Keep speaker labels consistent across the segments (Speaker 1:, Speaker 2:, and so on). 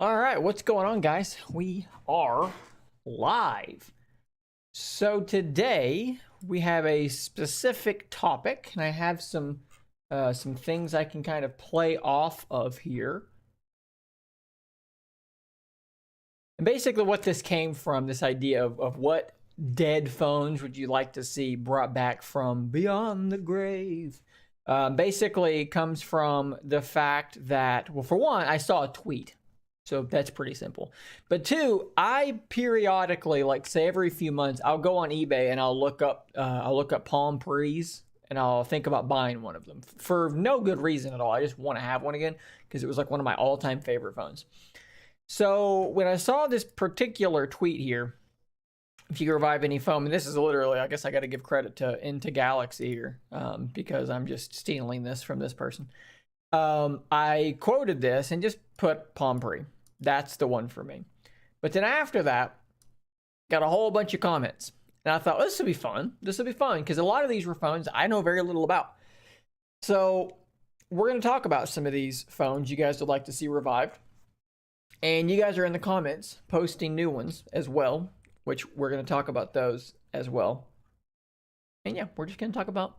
Speaker 1: All right, what's going on, guys? We are live. So today we have a specific topic, and I have some things I can kind of play off of here. And basically, what this came from, this idea of what dead phones would you like to see brought back from beyond the grave. Basically, comes from the fact that, well, for one, I saw a tweet. So that's pretty simple. But two, I periodically, like say every few months, I'll go on eBay and I'll look up Palm Pre's and I'll think about buying one of them for no good reason at all. I just want to have one again because it was like one of my all-time favorite phones. So when I saw this particular tweet here, if you can revive any phone, and this is literally, I guess I got to give credit to Into Galaxy here because I'm just stealing this from this person. I quoted this and just put Palm Pre. That's the one for me. But then after that, got a whole bunch of comments. And I thought, this will be fun. This will be fun because a lot of these were phones I know very little about. So we're going to talk about some of these phones you guys would like to see revived. And you guys are in the comments posting new ones as well, which we're going to talk about those as well. And yeah, we're just going to talk about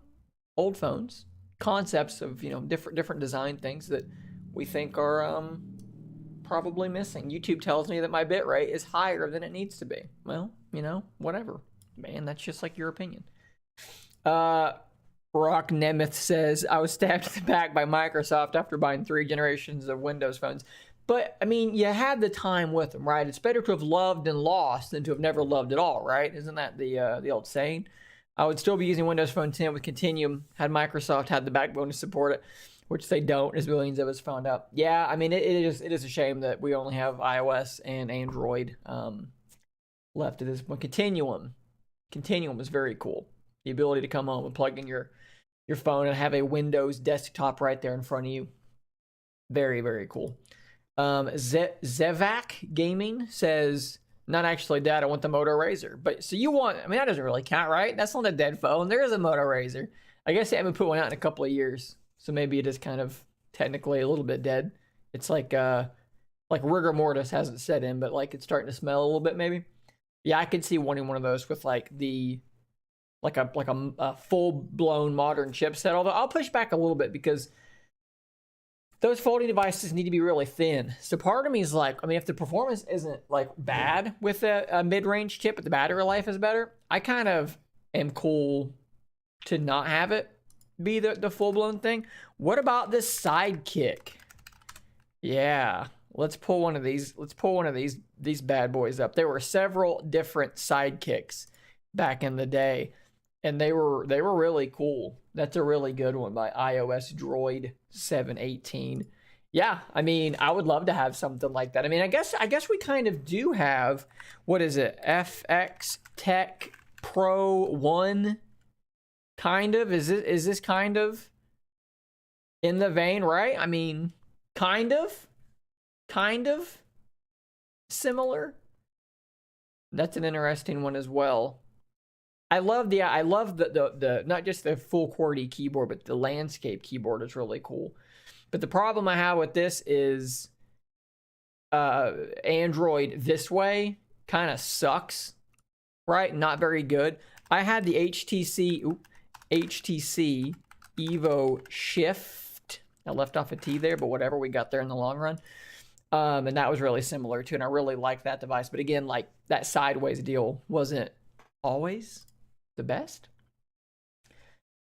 Speaker 1: old phones, concepts of, you know, different design things that we think are probably missing. YouTube tells me that my bit rate is higher than it needs to be. Well, you know, whatever, man. That's just like your opinion. Rock Nemeth says, I was stabbed in the back by Microsoft after buying 3 generations of Windows phones. But I mean, you had the time with them, right? It's better to have loved and lost than to have never loved at all, right? Isn't that the old saying? I would still be using Windows Phone 10 with Continuum had Microsoft had the backbone to support it, which they don't, as millions of us found out. Yeah, I mean, it is a shame that we only have iOS and Android left at this point. Continuum is very cool. The ability to come home and plug in your phone and have a Windows desktop right there in front of you. Very, very cool. Zevac Gaming says, not actually dead. I want the Moto Razr. But so you want, I mean, that doesn't really count, right? That's not a dead phone. There is a Moto Razr. I guess they haven't put one out in a couple of years. So maybe it is kind of technically a little bit dead. It's like rigor mortis hasn't set in, but like it's starting to smell a little bit maybe. Yeah, I could see wanting one of those with like a full blown modern chipset. Although I'll push back a little bit because those folding devices need to be really thin. So part of me is like, I mean, if the performance isn't like bad with a mid-range chip, but the battery life is better, I kind of am cool to not have it be the full-blown thing. What about this Sidekick? Yeah, let's pull one of these. Let's pull one of these bad boys up. There were several different Sidekicks back in the day, and they were really cool. That's a really good one by iOS Droid 718. Yeah, I mean, I would love to have something like that. I mean, I guess we kind of do have, what is it? FX Tech Pro 1 kind of. Is this kind of in the vein, right? I mean, kind of similar. That's an interesting one as well. I love the not just the full QWERTY keyboard, but the landscape keyboard is really cool. But the problem I have with this is Android this way kind of sucks, right? Not very good. I had the HTC Evo Shift. I left off a T there, but whatever, we got there in the long run. And that was really similar to, and I really liked that device. But again, like that sideways deal wasn't always the best.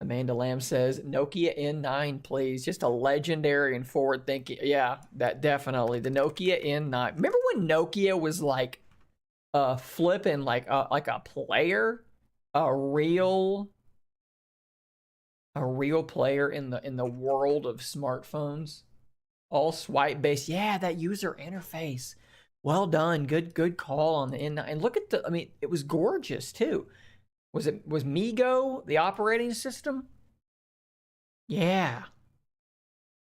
Speaker 1: Amanda Lamb says, Nokia N9, please. Just a legendary and forward thinking. Yeah, that definitely. The Nokia N9. Remember when Nokia was like flipping like a player? A real player in the world of smartphones? All swipe based. Yeah, that user interface. Well done. Good call on the N9. And look at I mean, it was gorgeous too. Was MeeGo the operating system? Yeah.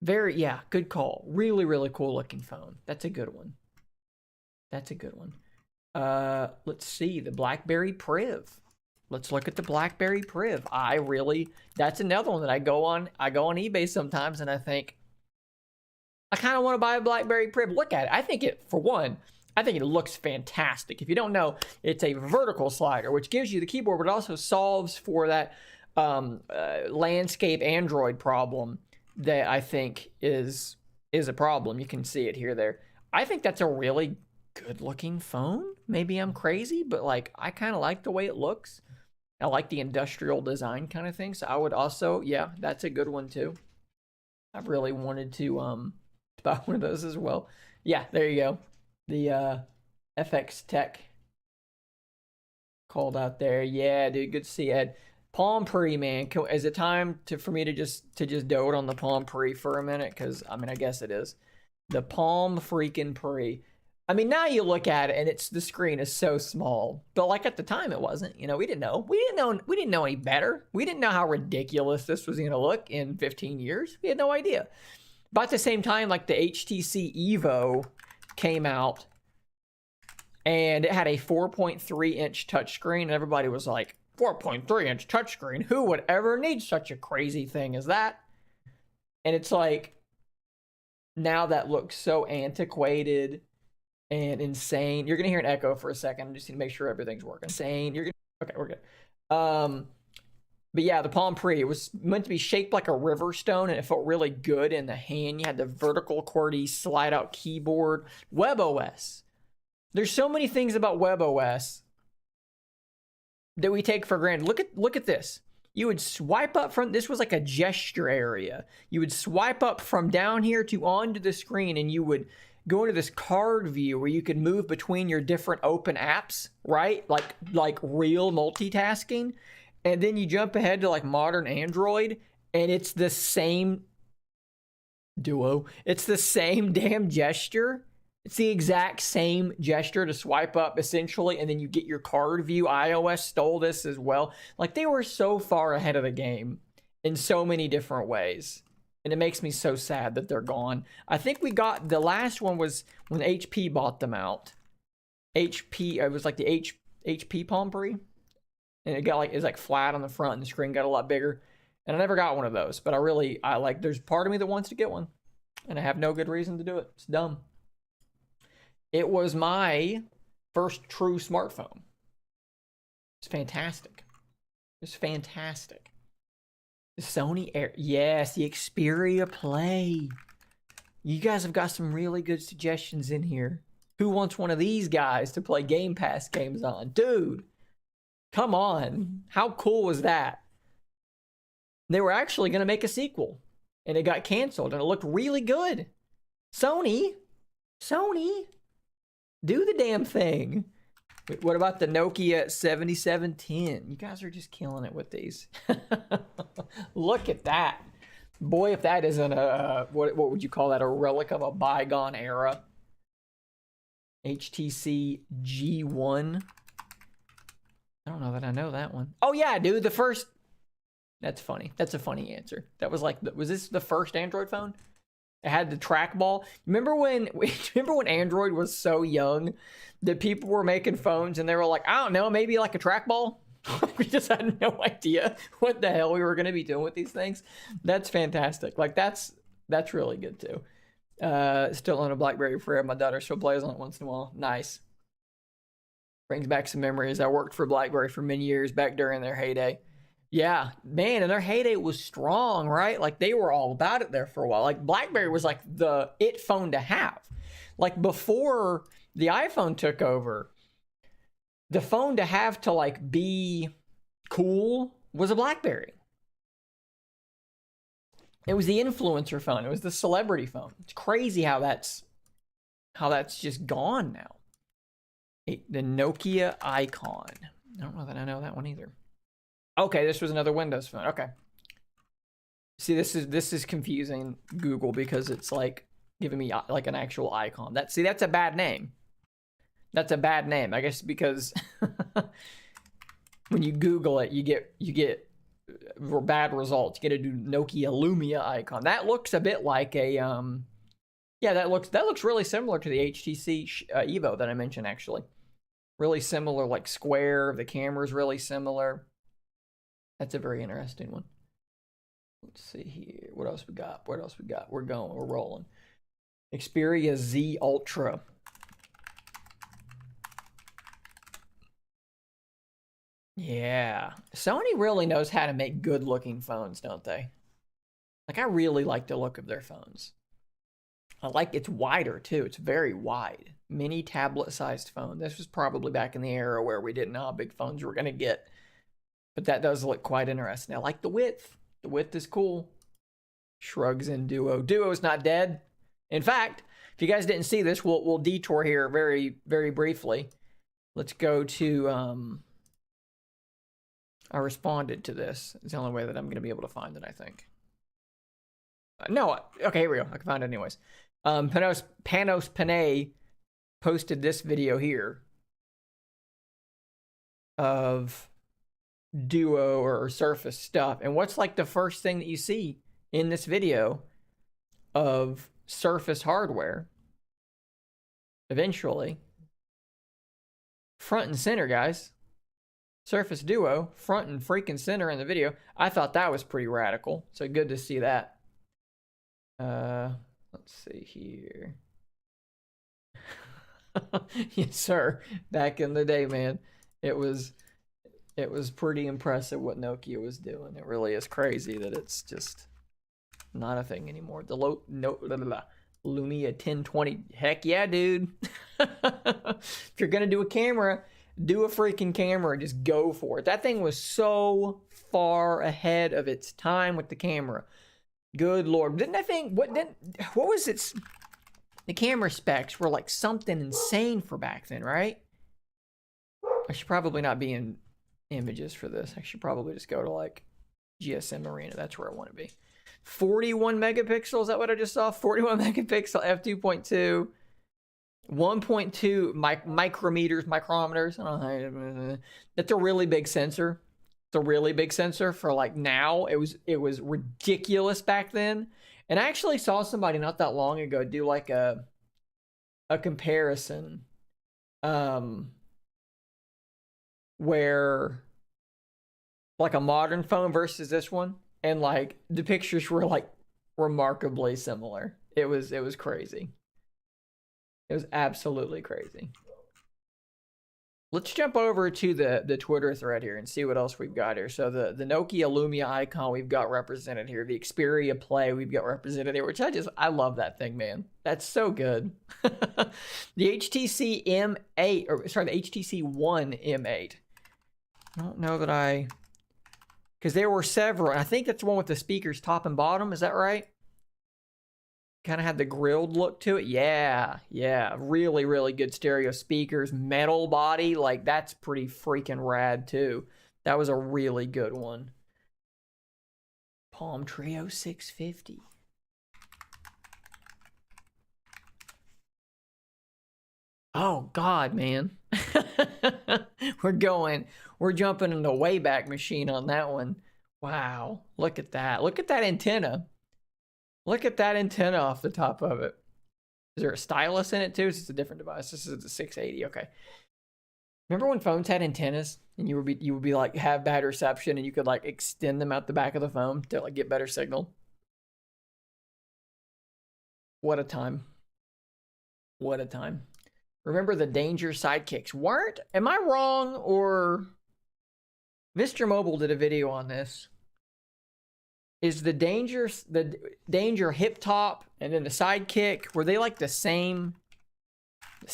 Speaker 1: Good call. Really cool looking phone. That's a good one. Let's see, the Blackberry Priv. Let's look at the Blackberry Priv. That's another one that I go on eBay sometimes and I think, I kind of want to buy a BlackBerry Prib. Look at it. I think it, for one, I think it looks fantastic. If you don't know, it's a vertical slider, which gives you the keyboard, but it also solves for that landscape Android problem that I think is a problem. You can see it here, there. I think that's a really good looking phone. Maybe I'm crazy, but like I kind of like the way it looks. I like the industrial design kind of thing. So I would also, yeah, that's a good one too. I've really wanted to buy one of those as well. Yeah, there you go. The FX Tech called out there. Yeah, dude, good to see you, Ed. Palm Pre, man. Is it time for me to just dote on the Palm Pre for a minute? Because I mean, I guess it is. The Palm freaking Pre. I mean, now you look at it and the screen is so small. But like at the time, it wasn't. You know, we didn't know. We didn't know any better. We didn't know how ridiculous this was going to look in 15 years. We had no idea. But at the same time, like the HTC Evo came out and it had a 4.3 inch touchscreen, and everybody was like, 4.3 inch touchscreen? Who would ever need such a crazy thing as that? And it's like, now that looks so antiquated and insane. You're gonna hear an echo for a second. I just need to make sure everything's working. Insane. Okay, we're good. But yeah, the Palm Pre, it was meant to be shaped like a river stone, and it felt really good in the hand. You had the vertical QWERTY slide out keyboard. WebOS. There's so many things about WebOS that we take for granted. Look at this. You would swipe up from, this was like a gesture area. You would swipe up from down here to onto the screen, and you would go into this card view where you could move between your different open apps, right? Like real multitasking. And then you jump ahead to like modern Android, and it's the same duo. It's the same damn gesture. It's the exact same gesture to swipe up, essentially, and then you get your card view. iOS stole this as well. Like, they were so far ahead of the game in so many different ways. And it makes me so sad that they're gone. I think we got, the last one was when HP bought them out. HP, it was like the HP Palm Pre. And it got like, it's like flat on the front, and the screen got a lot bigger. And I never got one of those, but I like, there's part of me that wants to get one. And I have no good reason to do it. It's dumb. It was my first true smartphone. It's fantastic. It's fantastic. The Sony Air. Yes, the Xperia Play. You guys have got some really good suggestions in here. Who wants one of these guys to play Game Pass games on? Dude, come on. How cool was that? They were actually going to make a sequel, and it got canceled, and it looked really good. Sony, do the damn thing. What about the Nokia 7710? You guys are just killing it with these. Look at that. Boy, if that isn't a, what would you call that? A relic of a bygone era. HTC G1. I don't know that I know that one. Oh yeah, dude, the first. That's funny. That's a funny answer. That was like, was this the first Android phone? It had the trackball. Remember when Android was so young that people were making phones and they were like, I don't know, maybe like a trackball? We just had no idea what the hell we were going to be doing with these things. That's fantastic. Like, that's really good too. Still on a BlackBerry Prib. My daughter still plays on it once in a while. Nice. Brings back some memories. I worked for BlackBerry for many years back during their heyday. Yeah, man, and their heyday was strong, right? Like, they were all about it there for a while. Like, BlackBerry was like the it phone to have. Like, before the iPhone took over, the phone to have to like be cool was a BlackBerry. It was the influencer phone. It was the celebrity phone. It's crazy how that's just gone now. The Nokia Icon. I don't know that I know that one either. Okay, this was another Windows phone. Okay. See, this is confusing Google because it's like giving me like an actual icon. That's a bad name. That's a bad name. I guess because when you Google it, you get bad results. You get a Nokia Lumia icon. That looks a bit like a yeah, that looks really similar to the HTC Evo that I mentioned, actually. Really similar, like square. The camera's really similar. That's a very interesting one. Let's see here. What else we got? We're rolling. Xperia Z Ultra. Yeah. Sony really knows how to make good looking phones, don't they? Like, I really like the look of their phones. I like it's wider too. It's very wide. Mini tablet sized phone. This was probably back in the era where we didn't know how big phones were going to get. But that does look quite interesting. I like the width. The width is cool. Shrugs in Duo. Duo's not dead. In fact, if you guys didn't see this, we'll detour here very, very briefly. Let's go to... I responded to this. It's the only way that I'm going to be able to find it, I think. No, okay, here we go. I can find it anyways. Panos Panay posted this video here of Duo or Surface stuff. And what's like the first thing that you see in this video of Surface hardware? Eventually. Front and center, guys. Surface Duo, front and freaking center in the video. I thought that was pretty radical. So good to see that. Let's see here. Yes, sir. Back in the day, man, it was pretty impressive what Nokia was doing. It really is crazy that it's just not a thing anymore. The Lumia 1020. Heck yeah, dude. If you're gonna do a camera, do a freaking camera. Just go for it. That thing was so far ahead of its time with the camera. Good Lord. Didn't I think, what was it? The camera specs were like something insane for back then, right? I should probably not be in images for this. I should probably just go to like GSM Arena. That's where I want to be. 41 megapixels. Is that what I just saw? 41 megapixel f2.2. 1.2 micrometers. I don't know. That's a really big sensor. It's a really big sensor for like now. It was ridiculous back then. And I actually saw somebody not that long ago do like a comparison where like a modern phone versus this one, and like the pictures were like remarkably similar. It was crazy. It was absolutely crazy. Let's jump over to the Twitter thread here and see what else we've got here. So the Nokia Lumia Icon we've got represented here. The Xperia Play we've got represented here, which I love that thing, man. That's so good. The HTC M8, or sorry, the HTC One M8. I don't know that because there were several. And I think that's the one with the speakers top and bottom. Is that right? Kind of had the grilled look to it. Yeah. Really, really good stereo speakers. Metal body. Like, that's pretty freaking rad, too. That was a really good one. Palm Trio 650. Oh, God, man. We're jumping in the Wayback Machine on that one. Wow. Look at that. Look at that antenna. Look at that antenna off the top of it. Is there a stylus in it too? It's a different device. This is the 680. Okay. Remember when phones had antennas and you would be like have bad reception and you could like extend them out the back of the phone to like get better signal? What a time. What a time. Remember the Danger Sidekicks am I wrong, or Mr. Mobile did a video on this? Is the Danger hip top and then the Sidekick, were they like the same?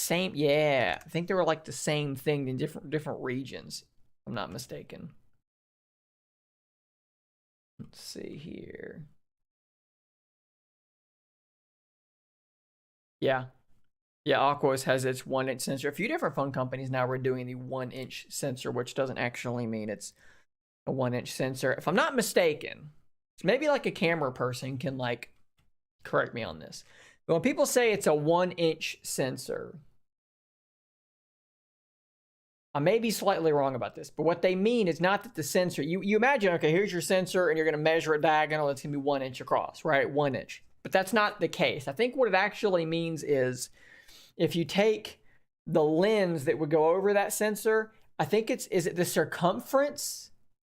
Speaker 1: Yeah, I think they were like the same thing in different regions, if I'm not mistaken. Let's see here. Yeah, Aquos has its 1-inch sensor. A few different phone companies now are doing the 1-inch sensor, which doesn't actually mean it's a 1-inch sensor. If I'm not mistaken, so maybe like a camera person can like correct me on this. But when people say it's a 1-inch sensor, I may be slightly wrong about this, but what they mean is not that the sensor, you imagine, okay, here's your sensor and you're going to measure a diagonal that's going to be 1 inch across, right? 1 inch. But that's not the case. I think what it actually means is if you take the lens that would go over that sensor, I think is it the circumference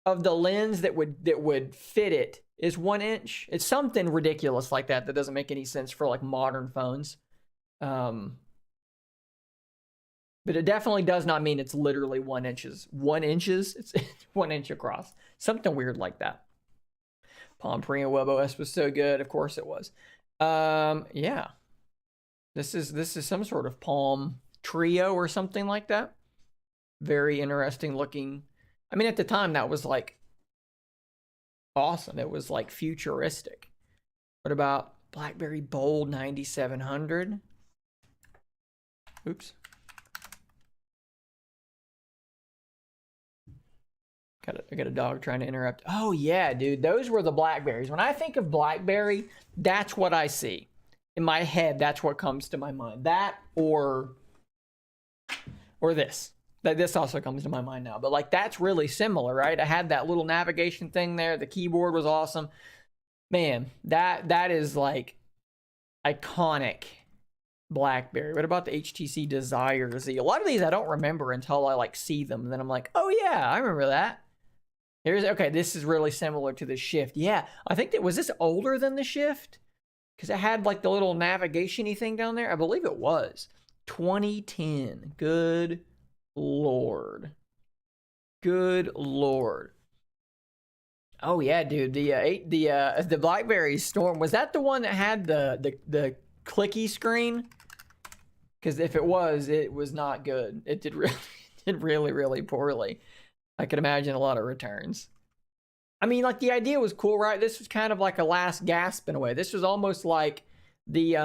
Speaker 1: of the lens that would fit it is 1 inch. It's something ridiculous like that doesn't make any sense for like modern phones. But it definitely does not mean it's literally 1 inches. 1 inches? It's 1 inch across. Something weird like that. Palm Pre and WebOS was so good. Of course it was. Yeah. This is some sort of Palm Trio or something like that. Very interesting looking. I mean, at the time that was like awesome. It was like futuristic. What about Blackberry Bold 9700? Oops. I got a dog trying to interrupt. Oh yeah, dude, those were the Blackberries. When I think of Blackberry, that's what I see. In my head, that's what comes to my mind. That or this. This also comes to my mind now. But like that's really similar, right? I had that little navigation thing there. The keyboard was awesome. Man, that is like iconic Blackberry. What about the HTC Desire Z? A lot of these I don't remember until I like see them. And then I'm like, oh yeah, I remember that. Okay, this is really similar to the Shift. Yeah, I think was this older than the Shift? Because it had like the little navigation-y thing down there. I believe it was. 2010. Good Lord. Good Lord. Oh yeah, dude. The Blackberry Storm, was that the one that had the clicky screen? Because if it was not good. It did really, really poorly. I could imagine a lot of returns. I mean, like the idea was cool, right? This was kind of like a last gasp in a way. This was almost like the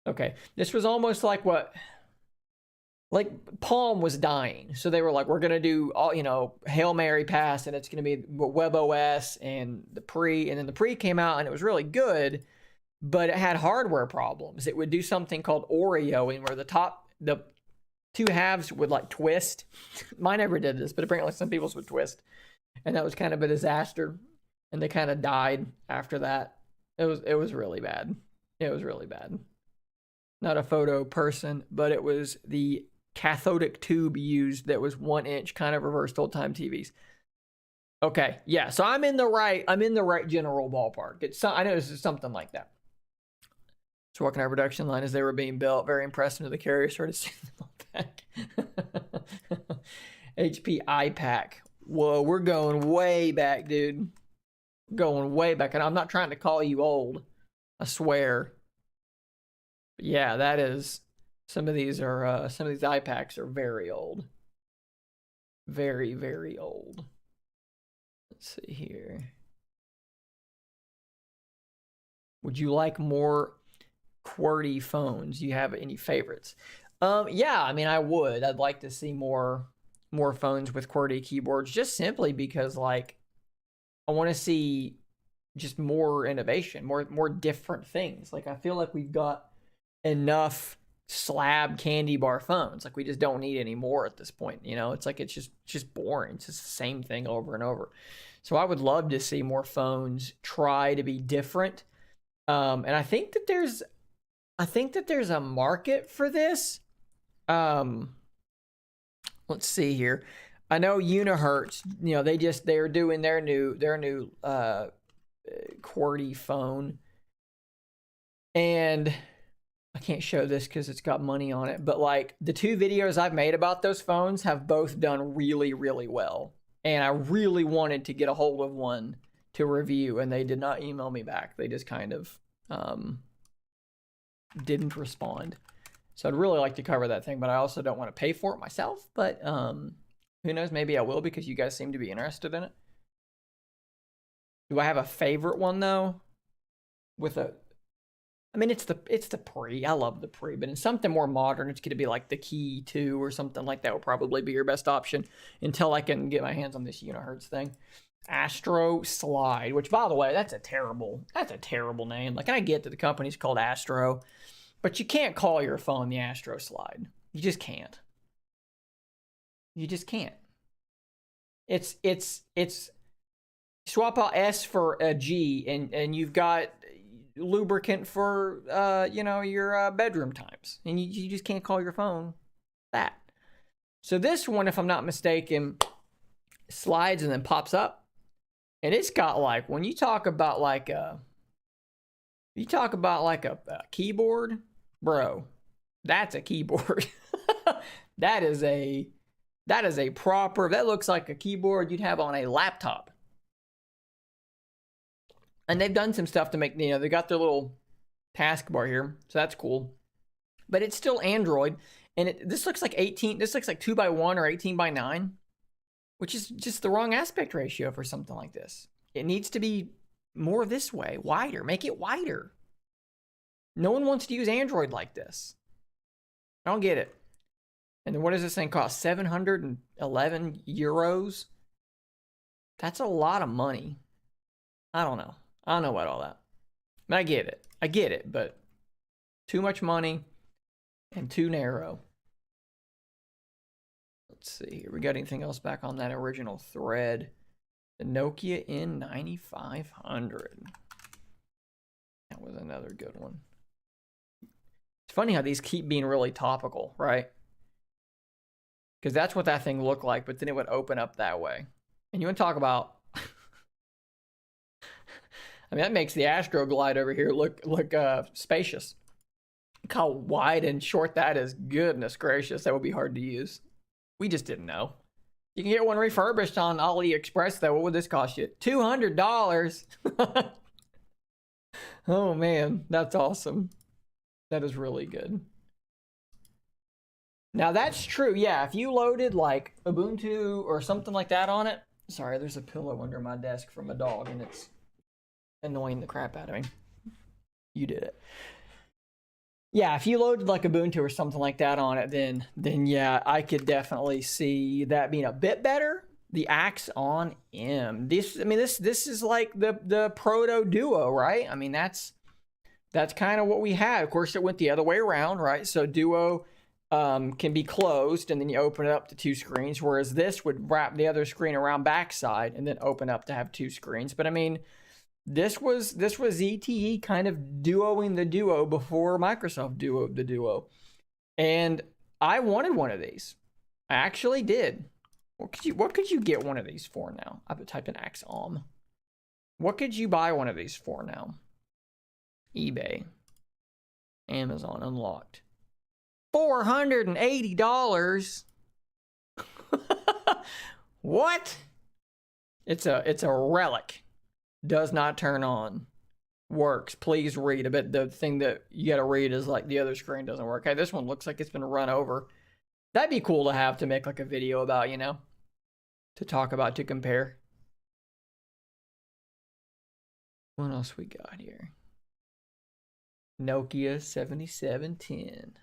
Speaker 1: okay. This was almost like Palm was dying. So they were like, we're gonna do all, Hail Mary pass, and it's gonna be WebOS and the Pre, and then the Pre came out and it was really good, but it had hardware problems. It would do something called Oreoing, where the two halves would like twist. Mine never did this, but apparently some people's would twist. And that was kind of a disaster. And they kind of died after that. It was really bad. It was really bad. Not a photo person, but it was the cathodic tube used that was 1 inch, kind of reversed old time TVs. Okay, yeah, so I'm in the right general ballpark. I know this is something like that. So walking our production line as they were being built, very impressed until the carrier started seeing them back. HP IPAC. Whoa, we're going way back, dude. Going way back. And I'm not trying to call you old. I swear. But yeah, that is. Some of these IPACs are very old. Very, very old. Let's see here. Would you like more QWERTY phones? Do you have any favorites? Yeah, I mean, I would. I'd like to see more phones with QWERTY keyboards, just simply because, like, I want to see just more innovation, more different things. Like, I feel like we've got enough slab candy bar phones. Like, we just don't need any more at this point. It's like it's just boring. It's just the same thing over and over. So I would love to see more phones try to be different. And I think that there's a market for this. Let's see here. I know Unihertz, they're doing their new QWERTY phone. And I can't show this because it's got money on it, but like the 2 videos I've made about those phones have both done really, really well. And I really wanted to get a hold of one to review, and they did not email me back. They just kind of didn't respond. So I'd really like to cover that thing, but I also don't want to pay for it myself. But who knows? Maybe I will, because you guys seem to be interested in it. Do I have a favorite one though? I mean, it's the Pre. I love the Pre, but in something more modern, it's going to be like the Key 2 or something like that will probably be your best option until I can get my hands on this Unihertz thing. Astro Slide, which, by the way, that's a terrible name. Like, I get that the company's called Astro, but you can't call your phone the Astro Slide. You just can't. You just can't. It's swap out S for a G, and you've got lubricant for your bedroom times, and you just can't call your phone that. So this one, if I'm not mistaken, slides and then pops up. And it's got like, when you talk about like a keyboard, bro, that's a keyboard. that is a proper, that looks like a keyboard you'd have on a laptop. And they've done some stuff to make, you know, they got their little taskbar here, so that's cool. But it's still Android, and this looks like 18. This looks like 2x1 or 18x9, which is just the wrong aspect ratio for something like this. It needs to be more this way, wider. Make it wider. No one wants to use Android like this. I don't get it. And then what does this thing cost? 711 euros? That's a lot of money. I don't know. I don't know about all that. But I get it. I get it, but too much money and too narrow. Let's see here. We got anything else back on that original thread? The Nokia N9 That was another good one. It's funny how these keep being really topical, right? Because that's what that thing looked like, but then it would open up that way. And you want to talk about... I mean, that makes the Astro Glide over here look spacious. Look how wide and short that is. Goodness gracious, that would be hard to use. We just didn't know. You can get one refurbished on AliExpress, though. What would this cost you? $200. Oh, man. That's awesome. That is really good. Now, that's true. Yeah, if you loaded, like, Ubuntu or something like that on it. Sorry, there's a pillow under my desk from a dog, and it's annoying the crap out of me. You did it. Yeah, if you loaded like Ubuntu or something like that on it, then yeah, I could definitely see that being a bit better. The Axon M. This is like the proto Duo, right? I mean, that's kind of what we had. Of course, it went the other way around, right? So Duo can be closed, and then you open it up to two screens, whereas this would wrap the other screen around backside and then open up to have two screens. But I mean, This was ZTE kind of duoing the Duo before Microsoft duoed the Duo. And I wanted one of these. I actually did. What could you get one of these for now? I've typed in Axon. What could you buy one of these for now? eBay. Amazon unlocked. $480. What? It's a relic. Does not turn on. Works. Please read. I bet the thing that you got to read is like the other screen doesn't work. Hey, this one looks like it's been run over. That'd be cool to have to make like a video about, you know, to talk about, to compare. What else we got here? Nokia 7710.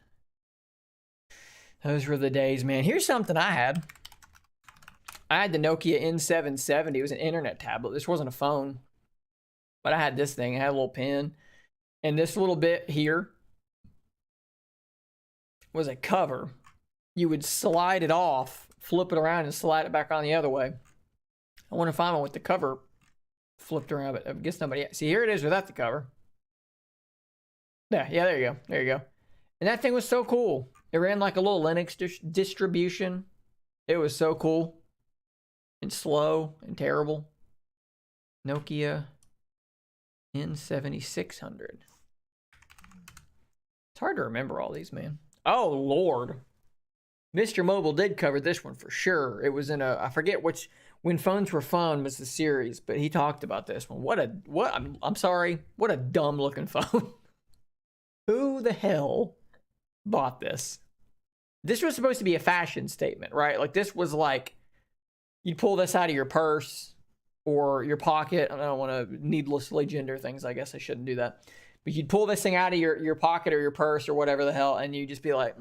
Speaker 1: Those were the days, man. Here's something I had. I had the Nokia N770. It was an internet tablet. This wasn't a phone. But I had this thing. I had a little pen. And this little bit here was a cover. You would slide it off, flip it around, and slide it back on the other way. I want to find one with the cover flipped around, but I guess nobody... See, here it is without the cover. Yeah, there you go. There you go. And that thing was so cool. It ran like a little Linux distribution. It was so cool. And slow and terrible. Nokia N7600. It's hard to remember all these, man. Oh, Lord. Mr. Mobile did cover this one for sure. It was in a, I forget which, When Phones Were Fun was the series, but he talked about this one. I'm sorry, what a dumb looking phone. Who the hell bought this? This was supposed to be a fashion statement, right? Like this was like, you'd pull this out of your purse or your pocket. I don't want to needlessly gender things. I guess I shouldn't do that. But you'd pull this thing out of your pocket or your purse or whatever the hell, and you just be like,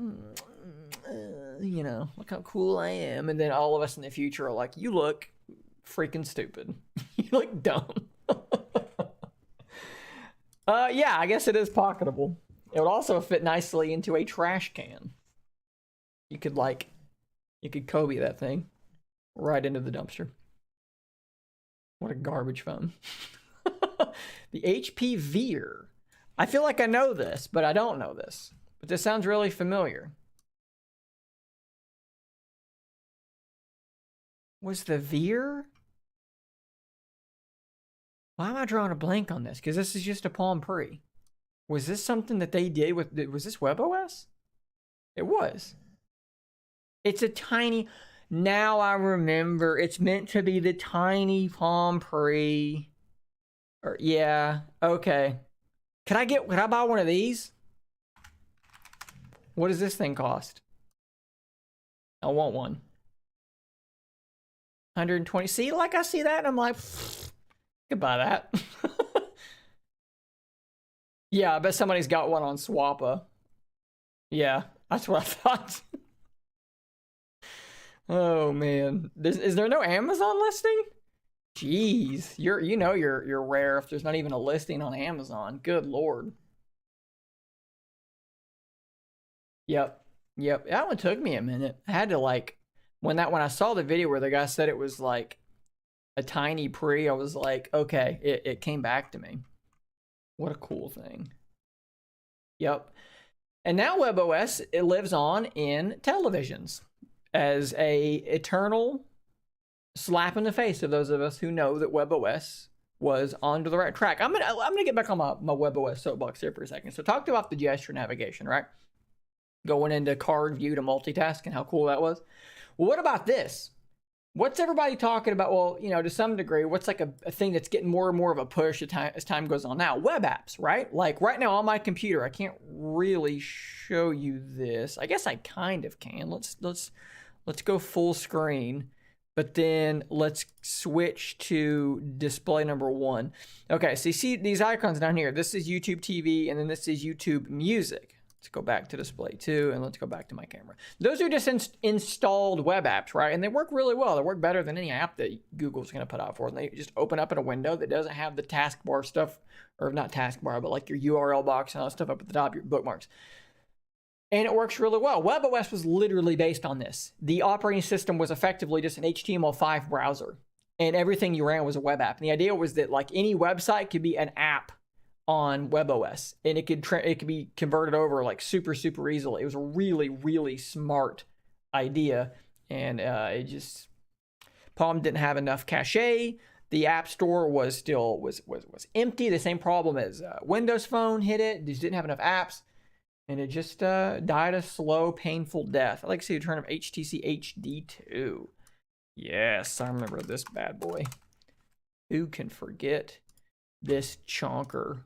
Speaker 1: you know, look how cool I am. And then all of us in the future are like, you look freaking stupid. You look dumb. Yeah, I guess it is pocketable. It would also fit nicely into a trash can. You could Kobe that thing right into the dumpster. What a garbage phone. The HP Veer. I feel like I know this, but I don't know this. But this sounds really familiar. Was the Veer? Why am I drawing a blank on this? Because this is just a Palm Pre. Was this something that they did with, was this WebOS? It was. It's a tiny, now I remember, it's meant to be the tiny Palm Pre. Or, yeah, okay. Can I buy one of these? What does this thing cost? I want one. 120. See, like I see that and I'm like, could buy that. Yeah, I bet somebody's got one on Swappa. Yeah, that's what I thought. Oh man, is there no Amazon listing? Jeez, you're rare if there's not even a listing on Amazon. Good lord. Yep, yep. That one took me a minute. I had to like when I saw the video where the guy said it was like a tiny pre, I was like, okay, it came back to me. What a cool thing. Yep. And now WebOS, it lives on in televisions as a eternal slap in the face of those of us who know that WebOS was onto the right track. I'm gonna get back on my WebOS soapbox here for a second. So talked about the gesture navigation, right? Going into card view to multitask and how cool that was. Well, what about this? What's everybody talking about? Well, you know, to some degree, what's like a thing that's getting more and more of a push as time goes on now? Web apps, right? Like right now on my computer, I can't really show you this. I guess I kind of can. Let's go full screen, but then let's switch to display number 1. Okay, so you see these icons down here. This is YouTube TV, and then this is YouTube Music. Let's go back to display 2, and let's go back to my camera. Those are just installed web apps, right? And they work really well. They work better than any app that Google's going to put out for them. They just open up in a window that doesn't have the taskbar stuff, or not taskbar, but like your URL box and all that stuff up at the top, your bookmarks. And it works really well. WebOS was literally based on this. The operating system was effectively just an HTML5 browser, and everything you ran was a web app. And the idea was that like any website could be an app on WebOS, and it could be converted over like super easily. It was a really smart idea, and it just Palm didn't have enough cache. The App Store was still was empty. The same problem as Windows Phone hit it. Just didn't have enough apps, and it just died a slow, painful death. I'd like to see the return of HTC HD2. Yes, I remember this bad boy. Who can forget this chonker?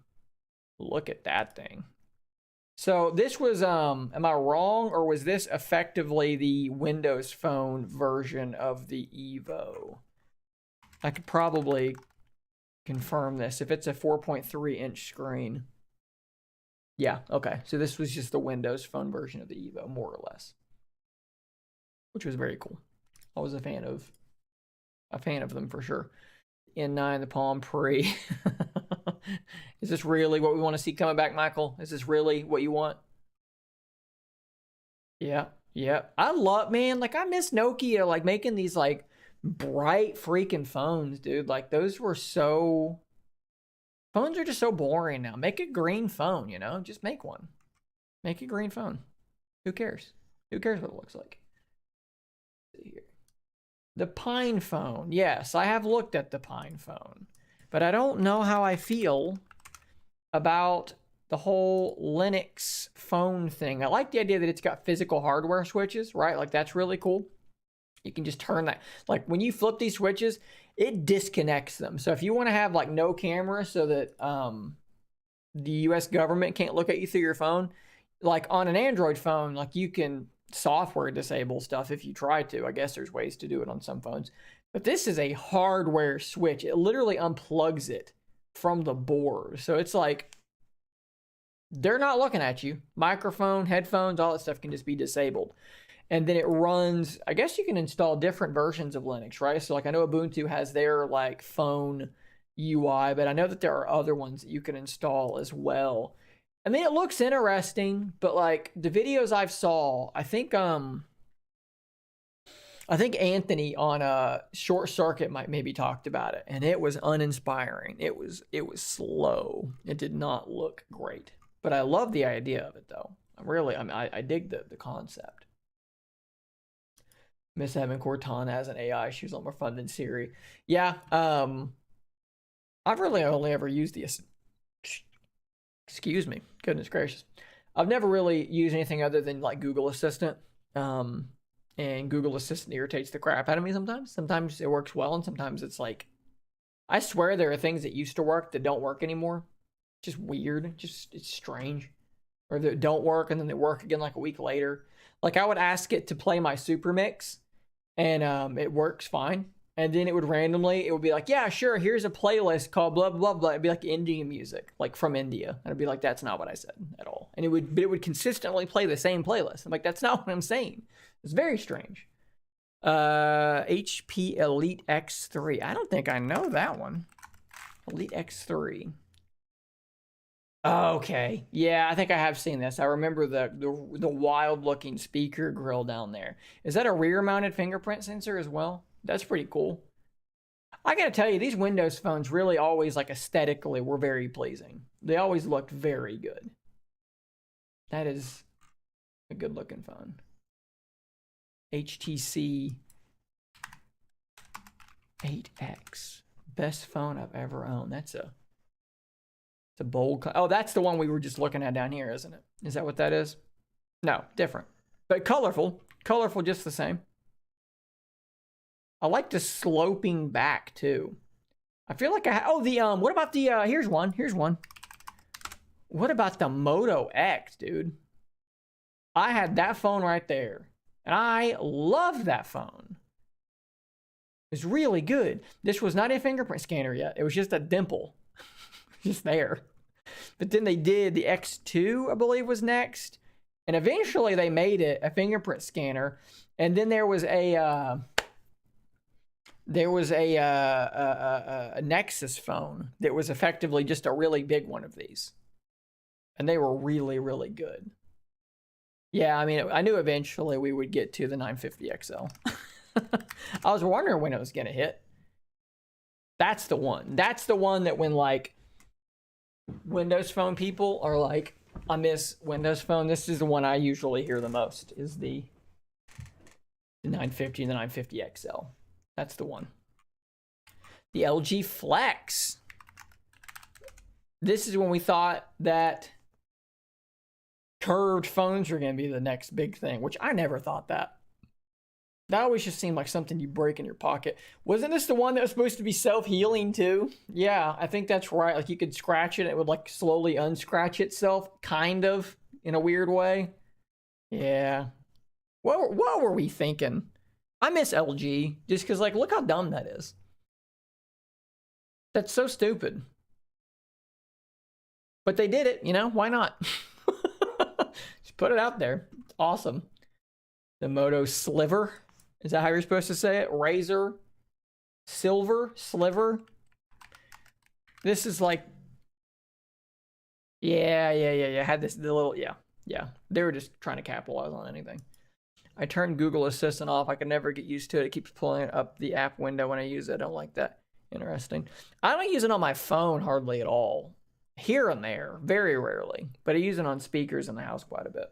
Speaker 1: Look at that thing. So this was, am I wrong, or was this effectively the Windows Phone version of the Evo? I could probably confirm this if it's a 4.3 inch screen. Yeah, okay. So this was just the Windows Phone version of the Evo, more or less, which was very cool. I was a fan of them for sure. N9, the Palm Pre. Is this really what we want to see coming back, Michael? Is this really what you want? Yeah. I love, man, like I miss Nokia, like making these like bright freaking phones, dude. Like those were so, phones are just so boring now. Make a green phone, you know, just make one. Make a green phone. Who cares? Who cares what it looks like? Let's see here. The Pine phone. Yes, I have looked at the Pine phone, but I don't know how I feel about the whole Linux phone thing. I like the idea that it's got physical hardware switches, right? Like that's really cool. You can just turn that, like when you flip these switches, it disconnects them. So if you want to have like no camera so that the US government can't look at you through your phone, like on an Android phone, like you can software disable stuff if you try to. I guess there's ways to do it on some phones. But this is a hardware switch. It literally unplugs it from the board. So it's like, they're not looking at you. Microphone, headphones, all that stuff can just be disabled. And then it runs, I guess you can install different versions of Linux, right? So like I know Ubuntu has their like phone UI, but I know that there are other ones that you can install as well. I mean, it looks interesting, but like the videos I've saw, I think Anthony on Short Circuit maybe talked about it, and it was uninspiring. It was slow. It did not look great, but I love the idea of it though. I dig the concept. Miss having Cortana as an AI. She was a lot more fun than Siri. Yeah. I've really only ever used the. Excuse me. Goodness gracious. I've never really used anything other than like Google Assistant. And Google Assistant irritates the crap out of me sometimes. Sometimes it works well, and sometimes it's like, I swear there are things that used to work that don't work anymore. Just weird. Just it's strange. Or that don't work and then they work again like a week later. Like I would ask it to play my Super Mix, and it works fine. And then it would be like, yeah, sure, here's a playlist called blah, blah, blah. It'd be like Indian music, like from India. And I'd be like, that's not what I said at all. And it would consistently play the same playlist. I'm like, that's not what I'm saying. It's very strange. HP Elite X3. I don't think I know that one. Elite X3. Okay. Yeah, I think I have seen this. I remember the wild looking speaker grill down there. Is that a rear mounted fingerprint sensor as well? That's pretty cool. I gotta tell you, these Windows phones really always, like, aesthetically were very pleasing. They always looked very good. That is a good looking phone. HTC 8X. Best phone I've ever owned. It's a bold. Oh, that's the one we were just looking at down here, isn't it? Is that what that is? No, different. But colorful. Colorful just the same. I like the sloping back too. I feel like what about the here's one. What about the Moto X, dude? I had that phone right there. And I loved that phone. It was really good. This was not a fingerprint scanner yet. It was just a dimple. Just there. But then they did the X2, I believe, was next. And eventually they made it a fingerprint scanner. And then there was a Nexus phone that was effectively just a really big one of these. And they were really, really good. Yeah, I mean, I knew eventually we would get to the 950 XL. I was wondering when it was going to hit. That's the one. That's the one that when, like, Windows Phone people are like, I miss Windows Phone. This is the one I usually hear the most, is the 950 and the 950 XL. That's the one. The LG Flex. This is when we thought that curved phones were going to be the next big thing, which I never thought that. That always just seemed like something you break in your pocket. Wasn't this the one that was supposed to be self-healing too? Yeah, I think that's right. Like you could scratch it and it would like slowly unscratch itself, kind of, in a weird way. Yeah. What were we thinking? I miss LG just because, like, look how dumb that is. That's so stupid. But they did it, you know? Why not? Just put it out there. It's awesome. The Moto Sliver. Is that how you're supposed to say it? Razor. Silver. Sliver. This is like... Yeah. Had this the little... Yeah. They were just trying to capitalize on anything. I turned Google Assistant off. I can never get used to it. It keeps pulling up the app window when I use it. I don't like that. Interesting. I don't use it on my phone hardly at all. Here and there. Very rarely. But I use it on speakers in the house quite a bit.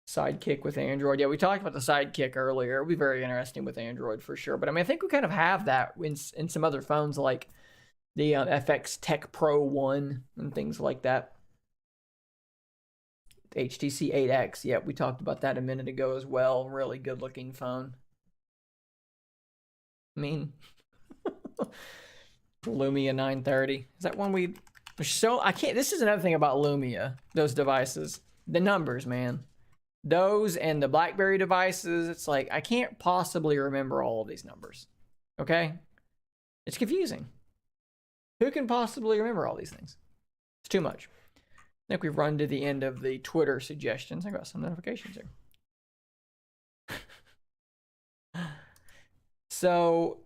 Speaker 1: Sidekick with Android. Yeah, we talked about the Sidekick earlier. It'll be very interesting with Android for sure. But I mean, I think we kind of have that in some other phones like the FX Tech Pro 1 and things like that. HTC 8X. Yeah, we talked about that a minute ago as well. Really good looking phone. I mean, Lumia 930. Is that one we... So, I can't... This is another thing about Lumia, those devices. The numbers, man. Those and the Blackberry devices, it's like, I can't possibly remember all of these numbers. Okay? It's confusing. Who can possibly remember all these things? It's too much. I think we've run to the end of the Twitter suggestions. I got some notifications here. So,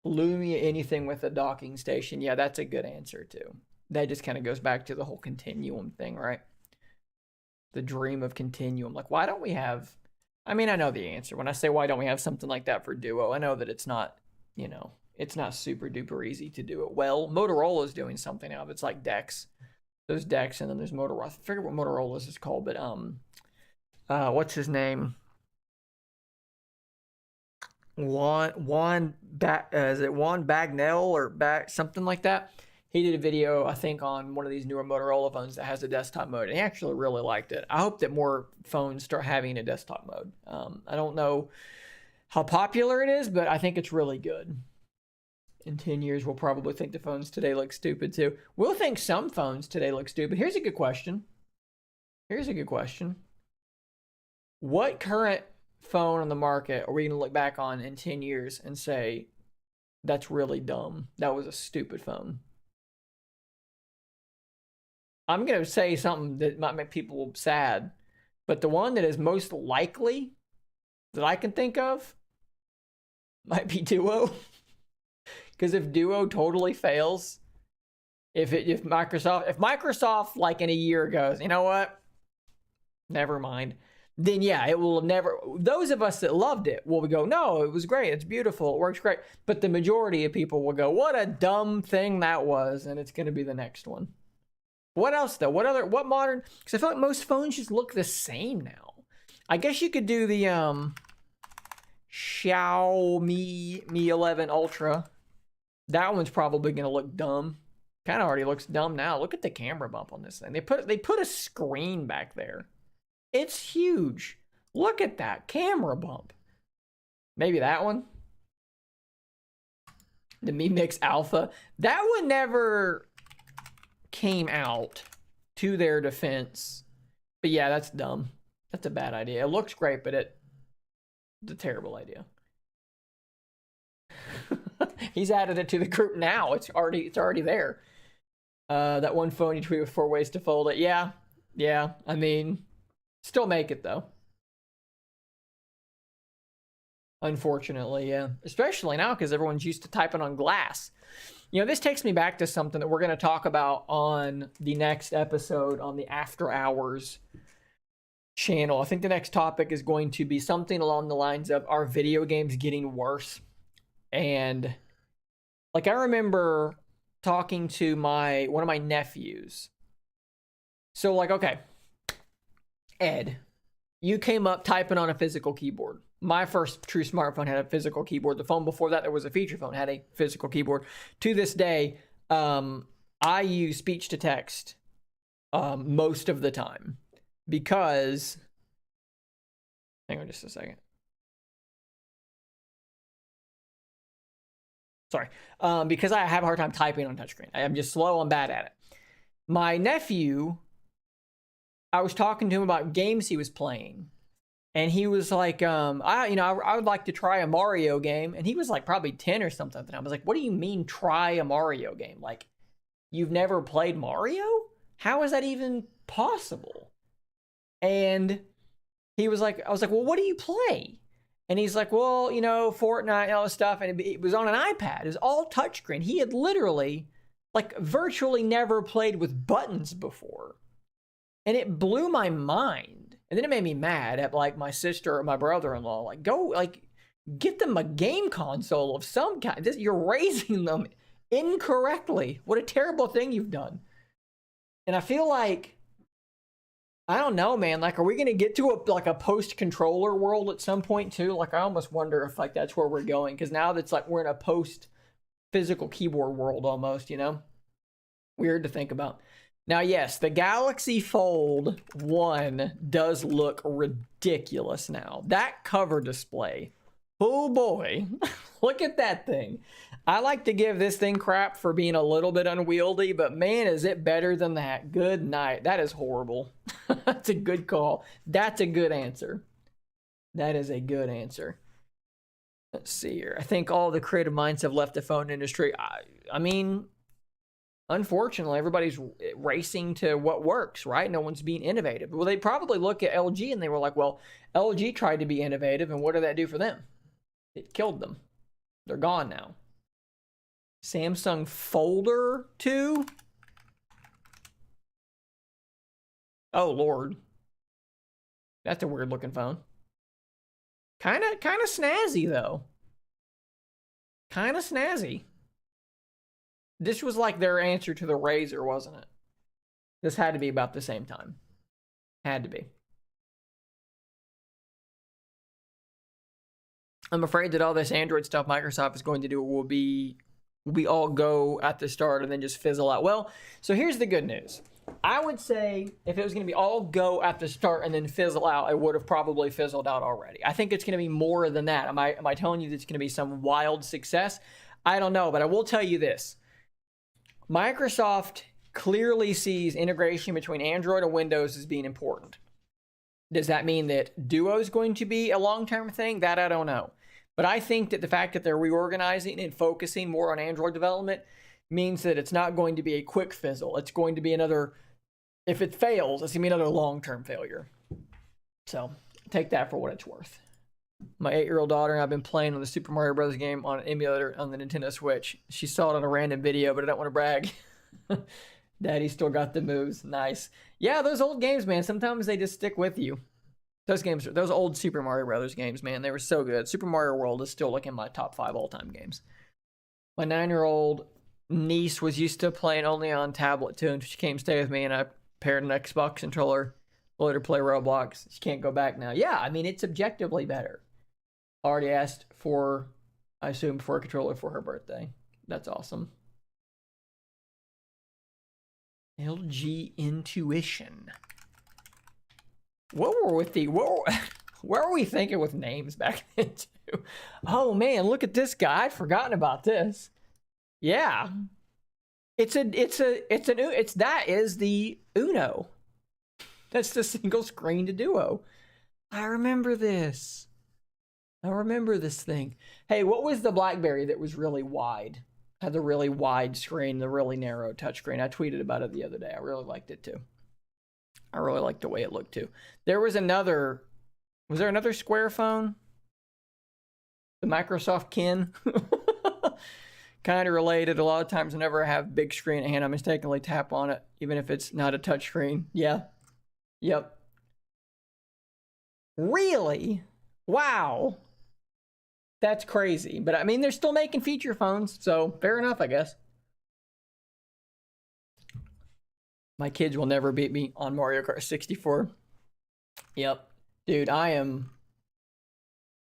Speaker 1: Lumia, anything with a docking station. Yeah, that's a good answer too. That just kind of goes back to the whole continuum thing, right? The dream of continuum. Like, why don't we have... I mean, I know the answer. When I say why don't we have something like that for Duo, I know that it's not, you know, it's not super duper easy to do it well. Motorola's doing something now. It's like DeX. There's DeX and then there's Motorola. I forget what Motorola's is called, but what's his name? Is it Juan Bagnell or something like that? He did a video, I think, on one of these newer Motorola phones that has a desktop mode, and he actually really liked it. I hope that more phones start having a desktop mode. I don't know how popular it is, but I think it's really good. In 10 years, we'll probably think the phones today look stupid too. We'll think some phones today look stupid. Here's a good question. What current phone on the market are we going to look back on in 10 years and say, that's really dumb? That was a stupid phone. I'm going to say something that might make people sad, but the one that is most likely that I can think of might be Duo. Because if Duo totally fails, if Microsoft like in a year goes, you know what? Never mind. Then yeah, it will never. Those of us that loved it will go, no, it was great, it's beautiful, it works great. But the majority of people will go, what a dumb thing that was, and it's going to be the next one. What else though? What modern? Because I feel like most phones just look the same now. I guess you could do the Xiaomi Mi 11 Ultra. That one's probably going to look dumb. Kind of already looks dumb now. Look at the camera bump on this thing. They put a screen back there. It's huge. Look at that camera bump. Maybe that one. The Mi Mix Alpha. That one never came out, to their defense. But yeah, that's dumb. That's a bad idea. It looks great, but it's a terrible idea. He's added it to the group now. It's already there. That one phone you tweet with 4 ways to fold it. Yeah. I mean, still make it though. Unfortunately, yeah. Especially now because everyone's used to typing on glass. You know, this takes me back to something that we're going to talk about on the next episode on the After Hours channel. I think the next topic is going to be something along the lines of, are video games getting worse? And like, I remember talking to one of my nephews. So like, okay, Ed, you came up typing on a physical keyboard. My first true smartphone had a physical keyboard. The phone before that was a feature phone, had a physical keyboard. To this day, I use speech to text most of the time because, hang on just a second. Sorry. Because I have a hard time typing on touchscreen. I'm just slow. I'm bad at it. My nephew, I was talking to him about games he was playing. And he was like, I would like to try a Mario game. And he was like probably 10 or something at the time. I was like, what do you mean try a Mario game? Like, you've never played Mario? How is that even possible? And he was like, I was like, well, what do you play? And he's like, well, you know, Fortnite and all this stuff. And it was on an iPad. It was all touchscreen. He had literally, like, virtually never played with buttons before. And it blew my mind. And then it made me mad at, like, my sister or my brother-in-law. Like, go, like, get them a game console of some kind. You're raising them incorrectly. What a terrible thing you've done. And I feel like, I don't know, man. Like, are we going to get to a post-controller world at some point, too? Like, I almost wonder if, like, that's where we're going. Because now that's, like, we're in a post-physical keyboard world almost, you know? Weird to think about. Now, yes, the Galaxy Fold 1 does look ridiculous now. That cover display. Oh, boy. Look at that thing. I like to give this thing crap for being a little bit unwieldy, but man, is it better than that. Good night. That is horrible. That's a good call. That's a good answer. That is a good answer. Let's see here. I think all the creative minds have left the phone industry. I mean, unfortunately, everybody's racing to what works, right? No one's being innovative. Well, they probably look at LG and they were like, well, LG tried to be innovative, and what did that do for them? It killed them. They're gone now. Samsung Folder 2? Oh, Lord. That's a weird looking phone. Kind of snazzy, though. Kind of snazzy. This was like their answer to the Razor, wasn't it? This had to be about the same time. Had to be. I'm afraid that all this Android stuff Microsoft is going to do will be all go at the start and then just fizzle out. Well, so here's the good news. I would say if it was going to be all go at the start and then fizzle out, it would have probably fizzled out already. I think it's going to be more than that. Am I telling you that it's going to be some wild success? I don't know, but I will tell you this. Microsoft clearly sees integration between Android and Windows as being important. Does that mean that Duo is going to be a long-term thing? That I don't know. But I think that the fact that they're reorganizing and focusing more on Android development means that it's not going to be a quick fizzle. It's going to be another, if it fails, it's going to be another long-term failure. So take that for what it's worth. My 8-year-old daughter and I have been playing on the Super Mario Bros. Game on an emulator on the Nintendo Switch. She saw it on a random video, but I don't want to brag. Daddy still got the moves. Nice. Yeah, those old games, man, sometimes they just stick with you. Those games, those old Super Mario Brothers games, man, they were so good. Super Mario World is still like in my top 5 all-time games. My 9-year-old niece was used to playing only on tablet too, and she came stay with me, and I paired an Xbox controller, let her play Roblox. She can't go back now. Yeah, I mean, it's objectively better. Already asked for, I assume, for a controller for her birthday. That's awesome. LG Intuition. What were we thinking with names back then too? Oh man, look at this guy. I'd forgotten about this. Yeah. That is the Uno. That's the single screen to Duo. I remember this. I remember this thing. Hey, what was the Blackberry that was really wide? Had the really wide screen, the really narrow touchscreen. I tweeted about it the other day. I really liked it too. I really liked the way it looked too. There was another, was there another Square phone? The Microsoft Kin. Kind of related. A lot of times whenever I have big screen at hand, I mistakenly tap on it, even if it's not a touch screen. Yeah. Yep. Really? Wow. That's crazy. But I mean, they're still making feature phones, so fair enough, I guess. My kids will never beat me on Mario Kart 64. Yep. Dude, I am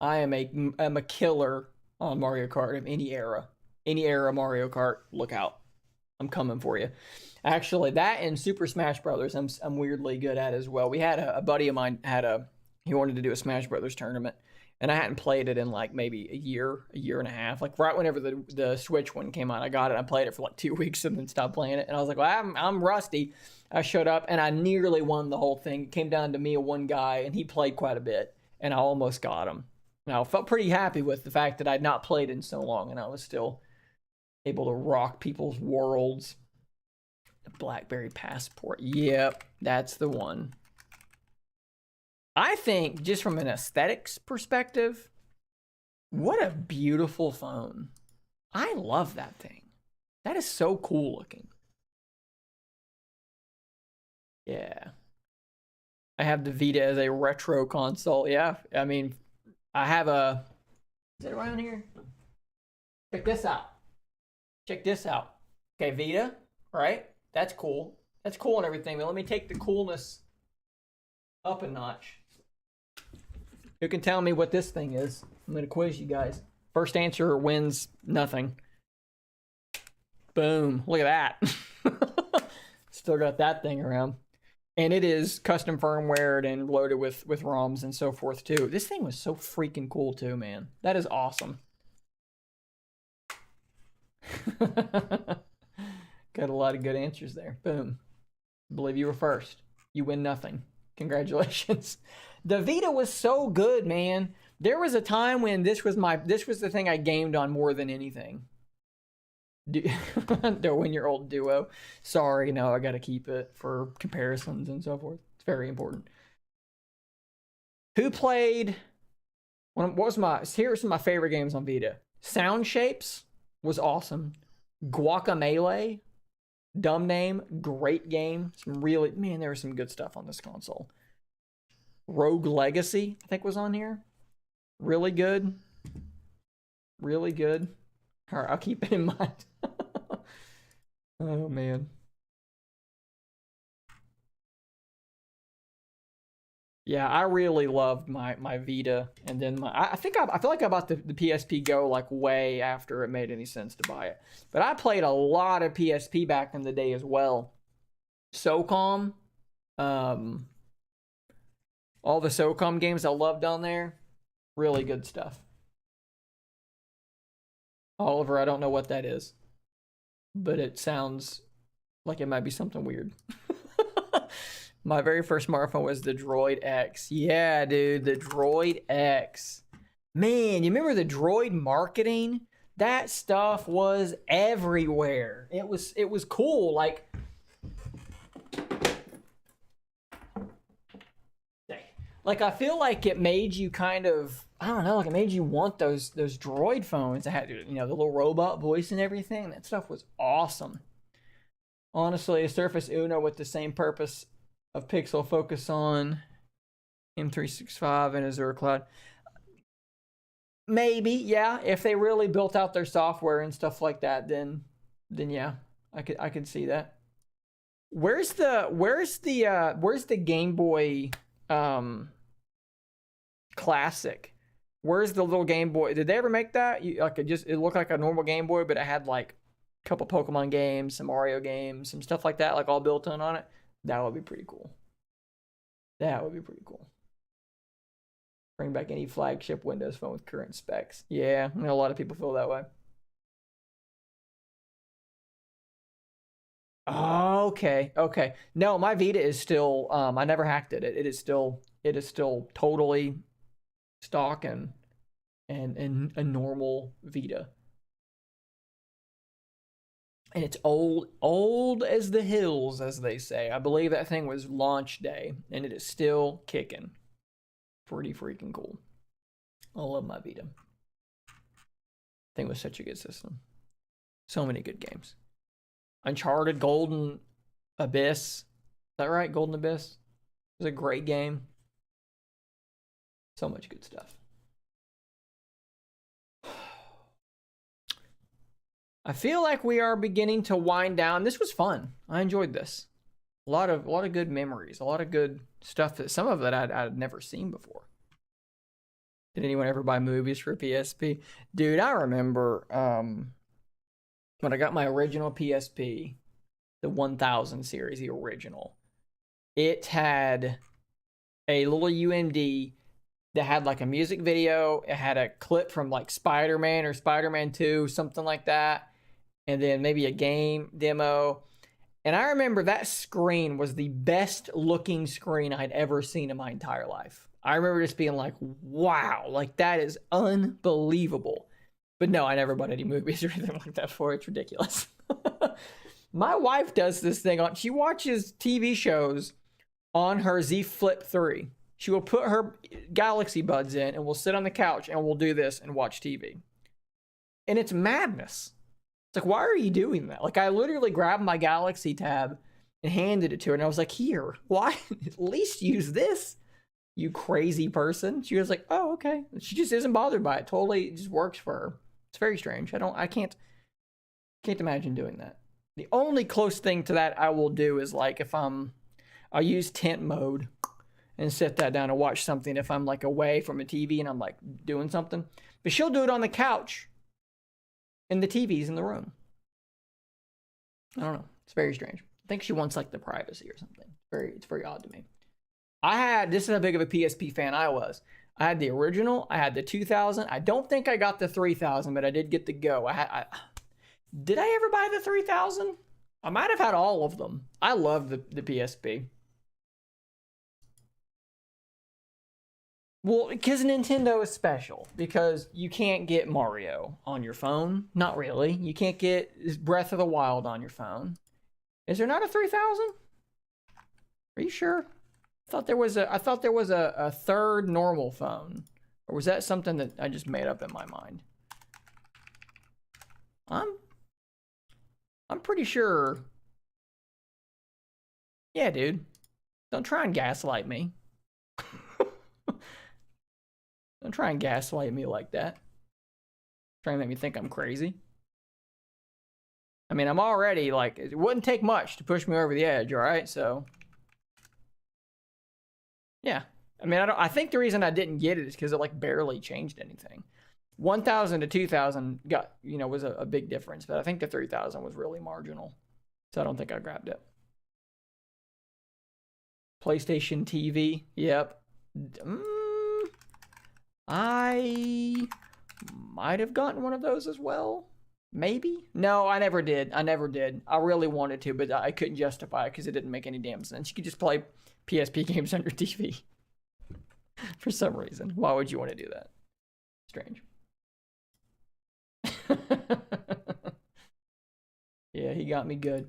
Speaker 1: a killer on Mario Kart of any era. Any era Mario Kart, look out. I'm coming for you. Actually, that and Super Smash Brothers, I'm weirdly good at as well. We had a buddy of mine he wanted to do a Smash Brothers tournament, and I hadn't played it in like maybe a year and a half. Like right whenever the Switch one came out, I got it. I played it for like 2 weeks and then stopped playing it. And I was like, well, I'm rusty. I showed up and I nearly won the whole thing. It came down to me and one guy, and he played quite a bit, and I almost got him. Now I felt pretty happy with the fact that I'd not played in so long, and I was still able to rock people's worlds. The BlackBerry Passport. Yep, that's the one. I think, just from an aesthetics perspective, what a beautiful phone. I love that thing. That is so cool looking. Yeah. I have the Vita as a retro console. Yeah, I mean, I have a... Is it around here? Check this out. Check this out. Okay, Vita, right? That's cool. That's cool and everything, but let me take the coolness up a notch. You can tell me what this thing is. I'm going to quiz you guys. First answer wins nothing. Boom. Look at that. Still got that thing around. And it is custom firmware and loaded with ROMs and so forth too. This thing was so freaking cool too, man. That is awesome. Got a lot of good answers there. Boom. I believe you were first. You win nothing. Congratulations. The Vita was so good, man. There was a time when this was the thing I gamed on more than anything. The 1-year-old Duo. Sorry, no, I gotta keep it for comparisons and so forth. It's very important. Who played... Here's some of my favorite games on Vita. Sound Shapes was awesome. Guacamelee, dumb name, great game. Man, there was some good stuff on this console. Rogue Legacy, I think, was on here. Really good. Really good. All right, I'll keep it in mind. Oh, man. Yeah, I really loved my Vita, and then I feel like I bought the PSP Go like way after it made any sense to buy it. But I played a lot of PSP back in the day as well. SOCOM, um, all the SOCOM games I loved on there, really good stuff. Oliver, I don't know what that is, but it sounds like it might be something weird. My very first smartphone was the Droid X. Yeah, dude, the Droid X. Man, you remember the Droid marketing? That stuff was everywhere. It was cool. Like I feel like it made you kind of, I don't know, like it made you want those Droid phones that had, you know, the little robot voice and everything. That stuff was awesome. Honestly, a Surface Uno with the same purpose of pixel focus on M365 and Azure Cloud. Maybe, yeah. If they really built out their software and stuff like that, then yeah, I could see that. Where's the Game Boy Classic? Where's the little Game Boy? Did they ever make that? It looked like a normal Game Boy, but it had like a couple Pokemon games, some Mario games, some stuff like that, like all built in on it. That would be pretty cool. That would be pretty cool. Bring back any flagship Windows phone with current specs. Yeah, I know a lot of people feel that way. Oh, okay. No, my Vita is still. I never hacked it. It is still totally stock and a normal Vita. And it's old as the hills, as they say. I believe that thing was launch day, and it is still kicking. Pretty freaking cool. I love my Vita. Thing was such a good system. So many good games. Uncharted, Golden Abyss. Is that right? Golden Abyss? It was a great game. So much good stuff. I feel like we are beginning to wind down. This was fun. I enjoyed this. A lot of good memories. A lot of good stuff. Some of that I'd never seen before. Did anyone ever buy movies for PSP? Dude, I remember when I got my original PSP, the 1000 series, the original. It had a little UMD that had like a music video. It had a clip from like Spider-Man or Spider-Man 2, something like that. And then maybe a game demo. And I remember that screen was the best looking screen I'd ever seen in my entire life. I remember just being like, wow, like that is unbelievable. But no, I never bought any movies or anything like that for it. It's ridiculous. My wife does this thing she watches TV shows on her Z Flip 3. She will put her Galaxy Buds in and we'll sit on the couch and we'll do this and watch TV. And it's madness. It's like, why are you doing that? Like, I literally grabbed my Galaxy tab and handed it to her, and I was like, here, why? At least use this, you crazy person. She was like, oh, okay. She just isn't bothered by it. Totally, it just works for her. It's very strange. I can't imagine doing that. The only close thing to that I will do is like if I'll use tent mode and set that down and watch something if I'm like away from a TV and I'm like doing something. But she'll do it on the couch. And the TV's in the room. I don't know. It's very strange. I think she wants like the privacy or something. It's very odd to me. This is how big of a PSP fan I was. I had the original. I had the 2000. I don't think I got the 3000, but I did get the Go. Did I ever buy the 3000? I might have had all of them. I love the PSP. Well, because Nintendo is special. Because you can't get Mario on your phone. Not really. You can't get Breath of the Wild on your phone. Is there not a 3000? Are you sure? I thought there was a third normal phone. Or was that something that I just made up in my mind? I'm pretty sure. Yeah, dude. Don't try and gaslight me. Don't try and gaslight me like that. Trying to make me think I'm crazy. I mean, I'm already like, it wouldn't take much to push me over the edge, all right? So, yeah. I mean, I think the reason I didn't get it is because it like barely changed anything. 1,000 to 2,000 got, you know, was a big difference, but I think the 3,000 was really marginal. So I don't think I grabbed it. PlayStation TV. Yep. I might have gotten one of those as well. Maybe. No, I never did. I really wanted to, but I couldn't justify it because it didn't make any damn sense. You could just play PSP games on your TV. For some reason. Why would you want to do that? Strange. Yeah, he got me good.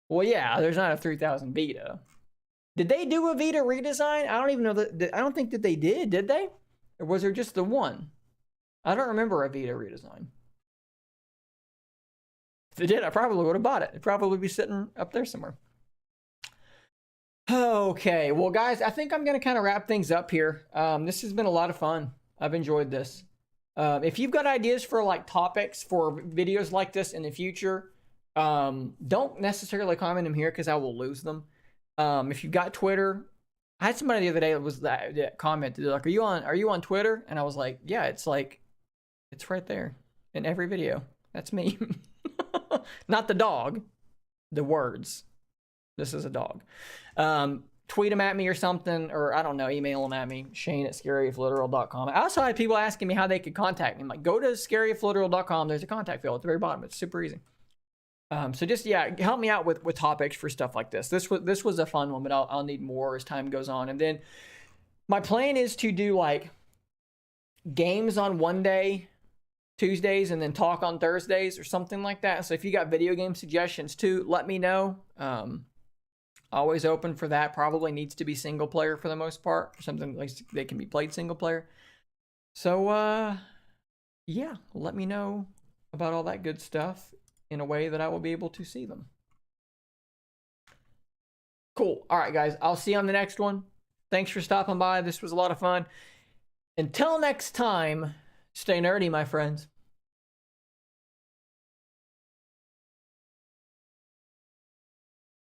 Speaker 1: Well, yeah, there's not a 3000 Vita. Did they do a Vita redesign? I don't even know that. I don't think that they did they? Or was there just the one? I don't remember a Vita redesign. If they did, I probably would have bought it. It'd probably be sitting up there somewhere. Okay, well, guys, I think I'm going to kind of wrap things up here. This has been a lot of fun. I've enjoyed this. If you've got ideas for like topics for videos like this in the future, don't necessarily comment them here because I will lose them. If you've got Twitter, I had somebody the other day that commented like, "Are you on Twitter?" And I was like, "Yeah, it's right there in every video. That's me." Not the dog, the words. This is a dog. Tweet them at me or something, or I don't know, email them at me, shane@scaryifliteral.com. I also had people asking me how they could contact me. I'm like, go to scaryifliteral.com. There's a contact field at the very bottom. It's super easy. So just, yeah, help me out with topics for stuff like this. This was a fun one, but I'll need more as time goes on. And then my plan is to do like games on one day, Tuesdays, and then talk on Thursdays or something like that. So if you got video game suggestions too, let me know. Always open for that. Probably needs to be single player for the most part, or something like they can be played single player. So yeah, let me know about all that good stuff in a way that I will be able to see them. Cool. All right, guys, I'll see you on the next one. Thanks for stopping by. This was a lot of fun. Until next time, stay nerdy, my friends.